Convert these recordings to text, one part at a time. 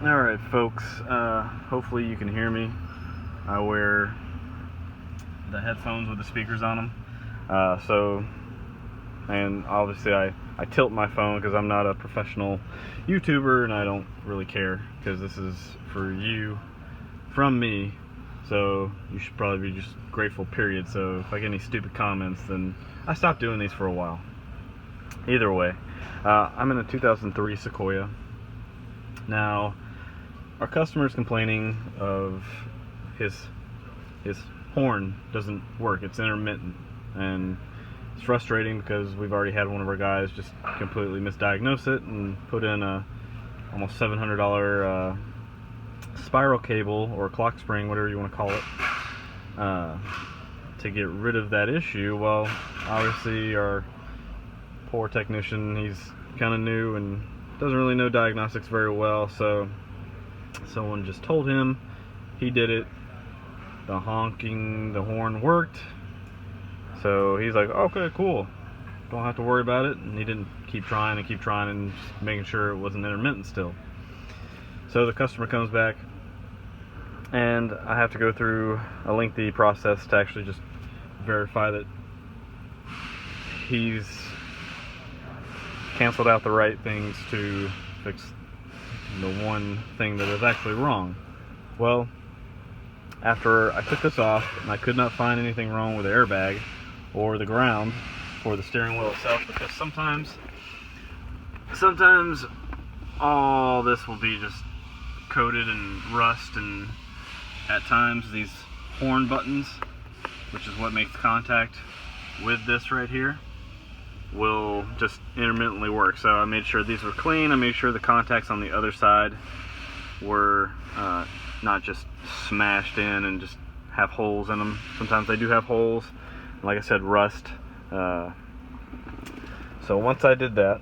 Alright folks, hopefully you can hear me. I wear the headphones with the speakers on them. And obviously I tilt my phone because I'm not a professional YouTuber and I don't really care because this is for you, from me. So you should probably be just grateful, period. So if I get any stupid comments, then I stopped doing these for a while. Either way, I'm in a 2003 Sequoia. Now, our customer is complaining of his horn doesn't work. It's intermittent, and it's frustrating because we've already had one of our guys just completely misdiagnose it and put in a almost $700 spiral cable or clock spring, whatever you want to call it, to get rid of that issue. Well, obviously our poor technician, he's kind of new and doesn't really know diagnostics very well, so someone just told him, he did it, the horn worked, so he's like, okay, cool, don't have to worry about it. And he didn't keep trying and just making sure it wasn't intermittent still. So the customer comes back and I have to go through a lengthy process to actually just verify that he's canceled out the right things to fix the one thing that is actually wrong. Well, after I took this off and I could not find anything wrong with the airbag or the ground or the steering wheel itself, because sometimes all this will be just coated in rust, and at times these horn buttons, which is what makes contact with this right here, will just intermittently work. So I made sure these were clean. I made sure the contacts on the other side were not just smashed in and just have holes in them. Sometimes they do have holes, like I said, rust. So once I did that,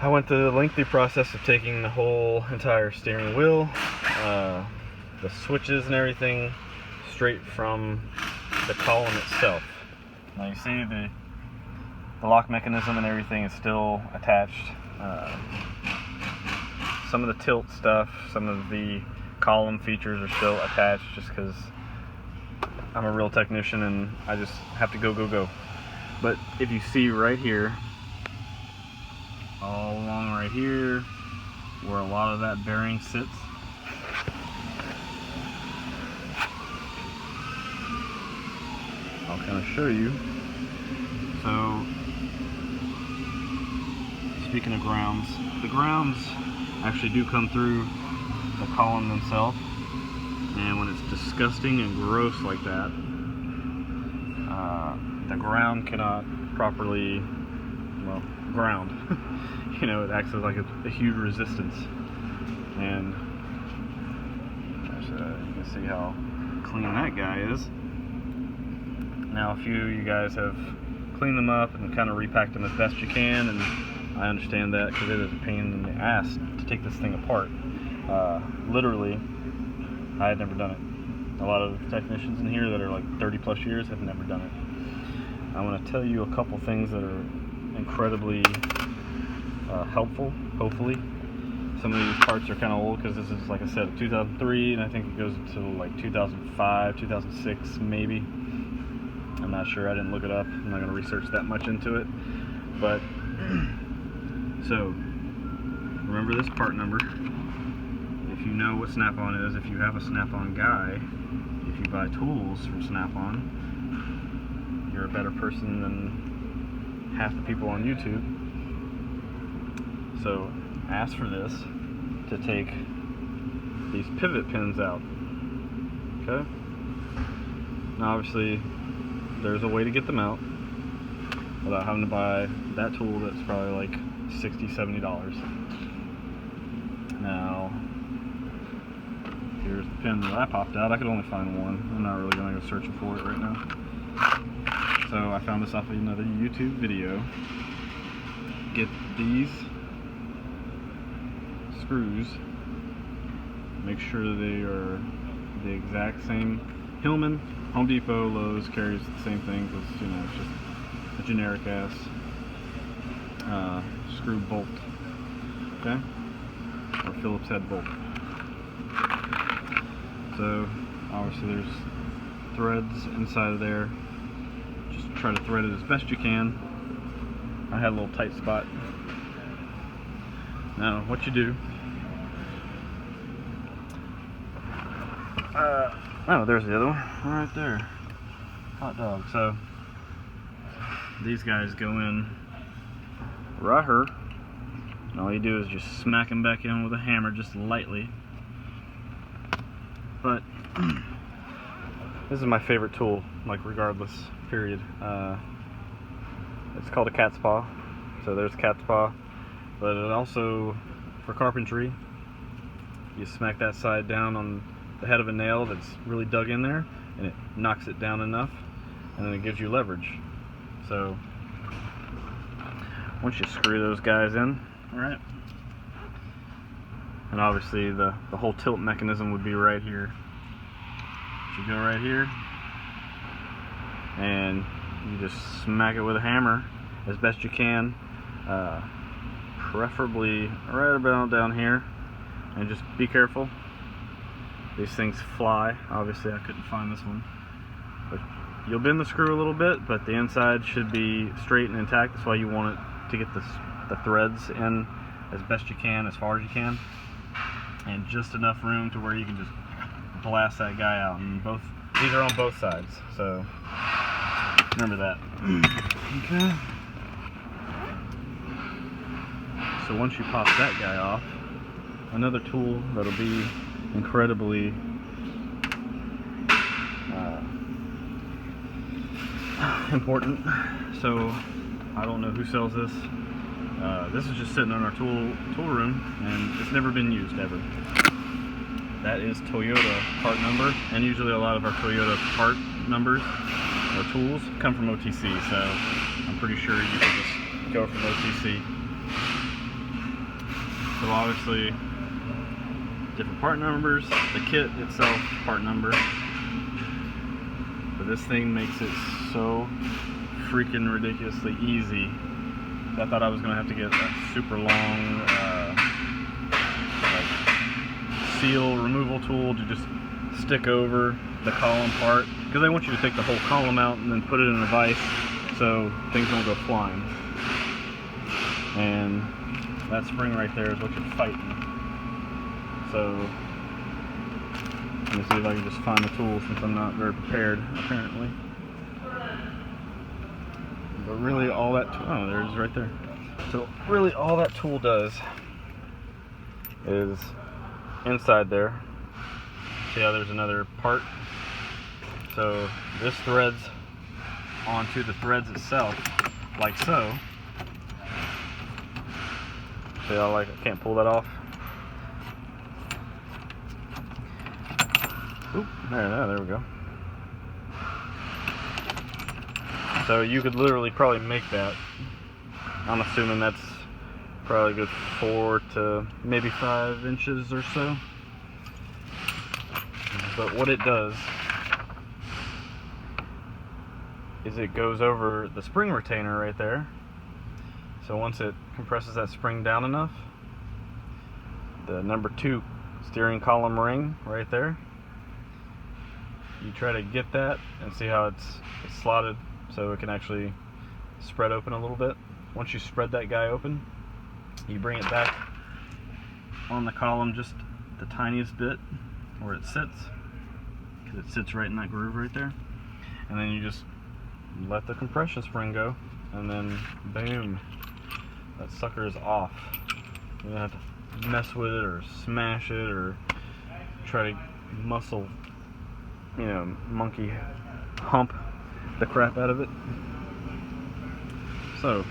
I went through the lengthy process of taking the whole entire steering wheel, the switches and everything, straight from the column itself. Now you see the lock mechanism and everything is still attached. Some of the tilt stuff, some of the column features are still attached, just because I'm a real technician and I just have to go. But if you see right here, all along right here, where a lot of that bearing sits, I'll kind of show you. So, speaking of grounds, the grounds actually do come through the column themselves, and when it's disgusting and gross like that, the ground cannot properly, well, ground. You know, it acts as like a huge resistance, and you can see how clean that guy is. Now, a few of you guys have cleaned them up and kind of repacked them as best you can, and I understand that because it is a pain in the ass to take this thing apart. Literally, I had never done it. A lot of technicians in here that are like 30 plus years have never done it. I want to tell you a couple things that are incredibly helpful, hopefully. Some of these parts are kind of old because this is, like I said, 2003, and I think it goes to like 2005, 2006 maybe. I'm not sure, I didn't look it up. I'm not going to research that much into it. But, so, remember this part number. If you know what Snap-on is, if you have a Snap-on guy, if you buy tools from Snap-on, you're a better person than half the people on YouTube. So, ask for this to take these pivot pins out. Okay? Now, obviously, there's a way to get them out without having to buy that tool that's probably like $60, $70. Now, here's the pin that I popped out. I could only find one. I'm not really going to go searching for it right now. So I found this off of another YouTube video. Get these screws. Make sure they are the exact same. Hillman, Home Depot, Lowe's carries the same thing because, you know, it's just a generic ass screw bolt. Okay? or Phillips head bolt. So obviously there's threads inside of there. Just try to thread it as best you can. I had a little tight spot. Now what you do, oh, there's the other one right there, hot dog. So these guys go in right here, and all you do is just smack them back in with a hammer, just lightly. But this is my favorite tool, like regardless, period. It's called a cat's paw. So there's cat's paw. But it also, for carpentry, you smack that side down on the head of a nail that's really dug in there, and it knocks it down enough, and then it gives you leverage. So once you screw those guys in, alright, and obviously the whole tilt mechanism would be right here. You go right here, and you just smack it with a hammer as best you can, preferably right about down here, and just be careful. These things fly. Obviously I couldn't find this one, but you'll bend the screw a little bit, but the inside should be straight and intact. That's why you want it to get the threads in as best you can, as far as you can, and just enough room to where you can just blast that guy out. And these are on both sides, so remember that. Okay. So once you pop that guy off, another tool that'll be incredibly important. So I don't know who sells this. This is just sitting in our tool room, and it's never been used ever. That is Toyota part number, and usually a lot of our Toyota part numbers or tools come from OTC, so I'm pretty sure you can just go from OTC. So obviously different part numbers, the kit itself part number, but this thing makes it so freaking ridiculously easy. I thought I was going to have to get a super long like seal removal tool to just stick over the column part, because I want you to take the whole column out and then put it in a vise so things don't go flying. And that spring right there is what you're fighting. So let me see if I can just find the tool, since I'm not very prepared apparently. But really all that oh, there it is right there. So really all that tool does is inside there. See how there's another part? So this threads onto the threads itself, like so. See how I can't pull that off? Oop, there we go. So you could literally probably make that. I'm assuming that's probably a good 4 to maybe 5 inches or so. But what it does is it goes over the spring retainer right there. So once it compresses that spring down enough, the number 2 steering column ring right there, you try to get that and see how it's slotted so it can actually spread open a little bit. Once you spread that guy open, you bring it back on the column just the tiniest bit where it sits, because it sits right in that groove right there, and then you just let the compression spring go, and then boom, that sucker is off. You don't have to mess with it or smash it or try to muscle, you know, monkey hump the crap out of it. So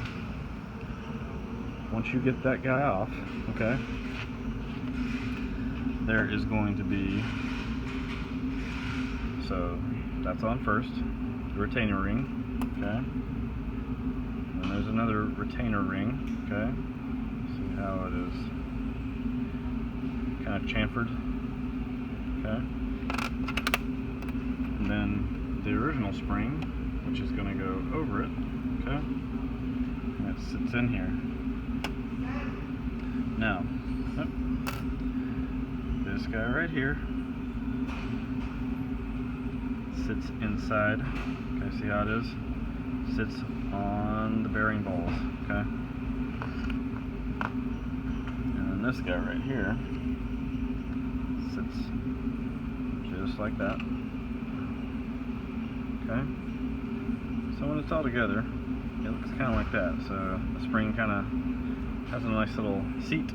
once you get that guy off, okay, there is going to be, so that's on first, the retainer ring, okay, and there's another retainer ring, okay, see how it is kind of chamfered, okay, and then the original spring, which is going to go over it, okay, and it sits in here. Now, this guy right here sits inside. Okay, see how it is? Sits on the bearing balls. Okay. And then this guy right here sits just like that. Okay. So when it's all together, it looks kind of like that. So the spring kind of has a nice little seat.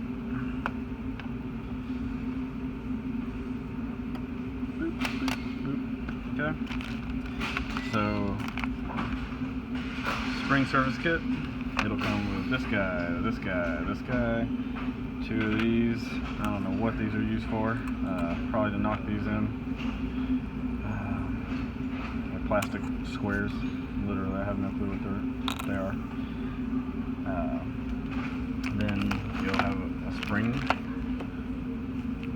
Boop, boop, boop. Okay. So spring service kit. It'll come with this guy, this guy, this guy. 2 of these. I don't know what these are used for. Probably to knock these in. Plastic squares. Literally, I have no clue what they are. Then you'll have a spring,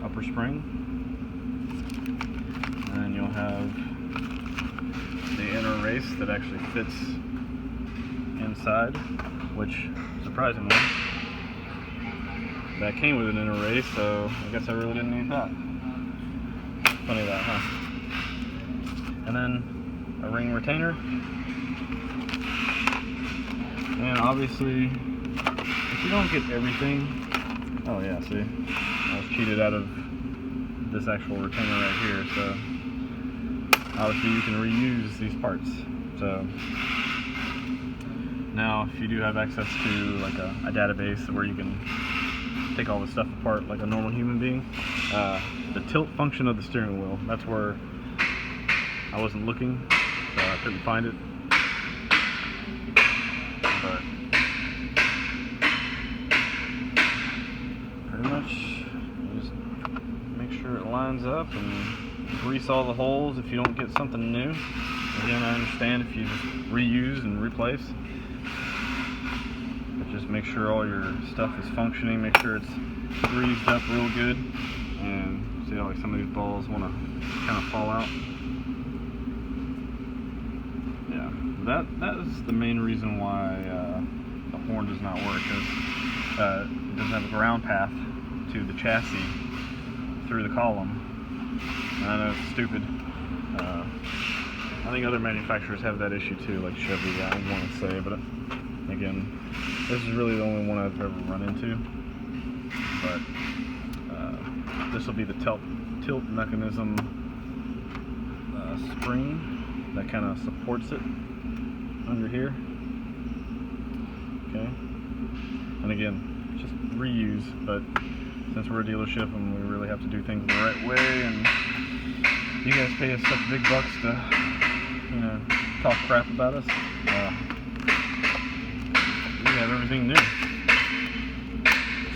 upper spring, and then you'll have the inner race that actually fits inside, which surprisingly that came with an inner race, so I guess I really didn't need that. Funny that, huh? And then a ring retainer, and obviously if you don't get everything, oh yeah, see, I was cheated out of this actual retainer right here, so obviously you can reuse these parts. So now if you do have access to like a database where you can take all this stuff apart like a normal human being, the tilt function of the steering wheel, that's where I wasn't looking, so I couldn't find it. But pretty much just make sure it lines up and grease all the holes if you don't get something new. Again, I understand if you just reuse and replace, but just make sure all your stuff is functioning. Make sure it's greased up real good. And see how like some of these balls want to kind of fall out. That is the main reason why the horn does not work, because it doesn't have a ground path to the chassis through the column. And I know it's stupid. I think other manufacturers have that issue too, like Chevy, I want to say, but again, this is really the only one I've ever run into. But this will be the tilt mechanism spring that kind of supports it under here. Okay, and again, just reuse, but since we're a dealership and we really have to do things the right way, and you guys pay us such big bucks to, you know, talk crap about us, we have everything new.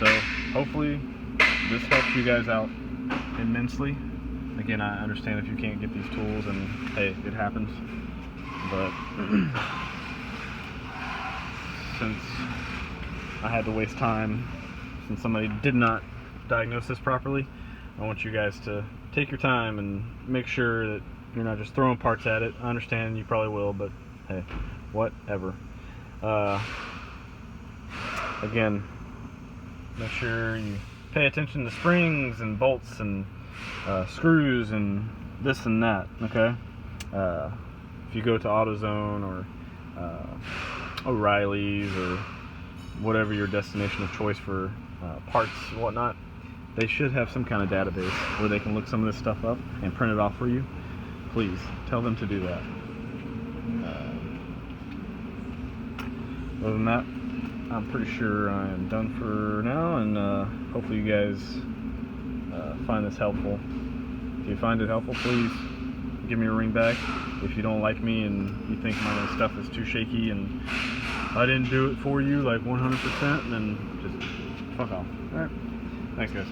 So hopefully this helps you guys out immensely. Again, I understand if you can't get these tools, and hey, it happens. But since I had to waste time, since somebody did not diagnose this properly, I want you guys to take your time and make sure that you're not just throwing parts at it. I understand you probably will, but hey, whatever. Again, make sure you pay attention to springs and bolts and screws and this and that, okay? If you go to AutoZone or O'Reilly's or whatever your destination of choice for parts and whatnot, they should have some kind of database where they can look some of this stuff up and print it off for you. Please tell them to do that. Other than that, I'm pretty sure I am done for now, and hopefully you guys find this helpful. If you find it helpful, please give me a ring back. If you don't like me and you think my stuff is too shaky and I didn't do it for you like 100%, then just fuck off. Alright, thanks guys.